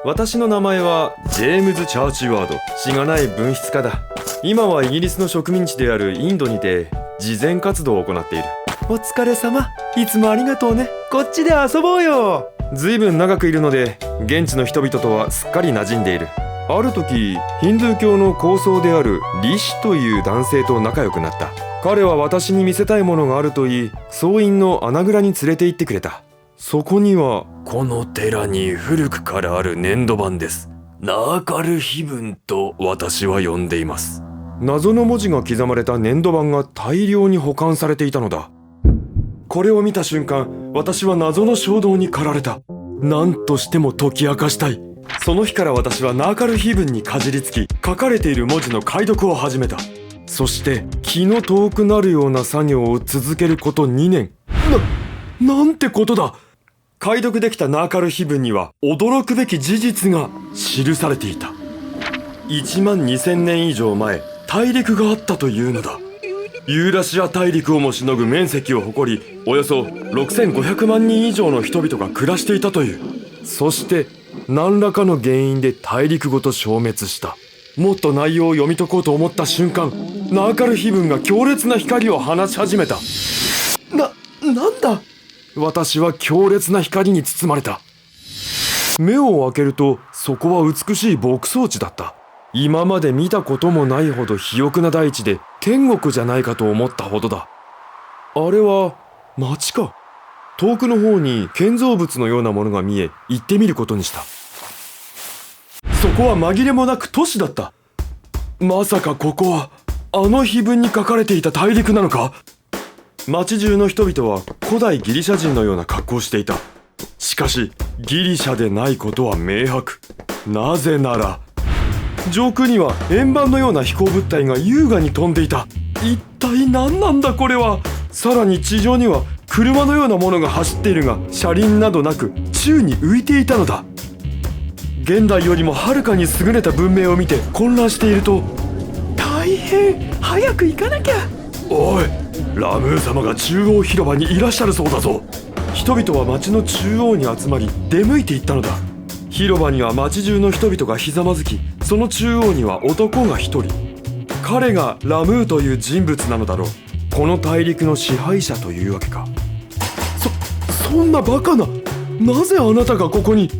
私の名前はジェームズ・チャーチワード。しがない文筆家だ。今はイギリスの植民地であるインドにて慈善活動を行っている。お疲れ様。いつもありがとうね。こっちで遊ぼうよ。ずいぶん長くいるので現地の人々とはすっかり馴染んでいる。ある時ヒンドゥー教の高僧であるリシという男性と仲良くなった。彼は私に見せたいものがあると言い、僧院の穴蔵に連れて行ってくれた。そこには、この寺に古くからある粘土板です。ナーカル碑文と私は呼んでいます。謎の文字が刻まれた粘土板が大量に保管されていたのだ。これを見た瞬間、私は謎の衝動に駆られた。何としても解き明かしたい。その日から私はナーカル碑文にかじりつき、書かれている文字の解読を始めた。そして気の遠くなるような作業を続けること2年。なんてことだ。解読できたナーカル碑文には驚くべき事実が記されていた。1万2000年以上前、大陸があったというのだ。ユーラシア大陸をもしのぐ面積を誇り、およそ6500万人以上の人々が暮らしていたという。そして何らかの原因で大陸ごと消滅した。もっと内容を読み解こうと思った瞬間、ナーカル碑文が強烈な光を放ち始めた。なんだ。私は強烈な光に包まれた。目を開けると、そこは美しい牧草地だった。今まで見たこともないほど肥沃な大地で、天国じゃないかと思ったほどだ。あれは町か。遠くの方に建造物のようなものが見え、行ってみることにした。そこは紛れもなく都市だった。まさかここはあの碑文に書かれていた大陸なのか。町中の人々は古代ギリシャ人のような格好をしていた。しかしギリシャでないことは明白。なぜなら上空には円盤のような飛行物体が優雅に飛んでいた。一体何なんだこれは。さらに地上には車のようなものが走っているが、車輪などなく宙に浮いていたのだ。現代よりもはるかに優れた文明を見て混乱していると、大変、早く行かなきゃ。おい、ラムー様が中央広場にいらっしゃるそうだぞ。人々は町の中央に集まり出向いていったのだ。広場には町中の人々がひざまずき、その中央には男が一人。彼がラムーという人物なのだろう。この大陸の支配者というわけか。そんなバカな。なぜあなたがここに。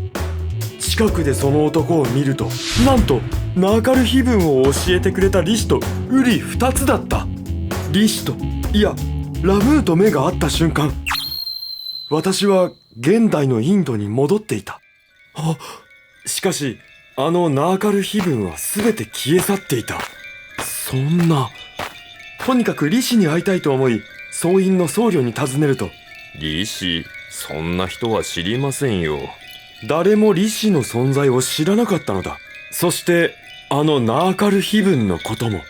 近くでその男を見ると、なんとナーカル碑文を教えてくれたリシとウリ二つだった。リシと、いやラムーと目が合った瞬間、私は現代のインドに戻っていた。しかしあのナーカル碑文は全て消え去っていた。そんな。とにかくリシに会いたいと思い、僧院の僧侶に尋ねると、リシ、そんな人は知りませんよ。誰もリシの存在を知らなかったのだ。そしてあのナーカル碑文のことも。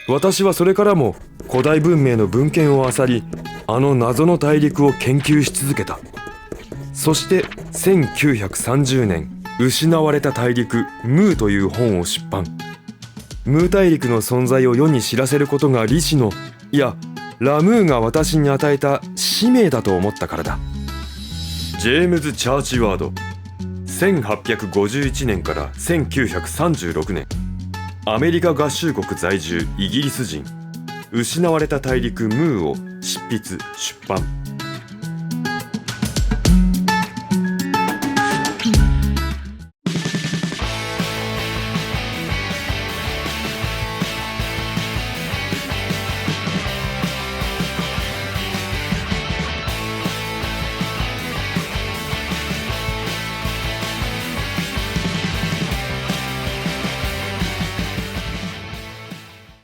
私はそれからも古代文明の文献を漁り、あの謎の大陸を研究し続けた。そして1930年、失われた大陸ムーという本を出版。ムー大陸の存在を世に知らせることがリシの、いやラムーが私に与えた使命だと思ったからだ。ジェームズ・チャーチワード。1851年から1936年、アメリカ合衆国在住イギリス人。失われた大陸ムーを執筆出版。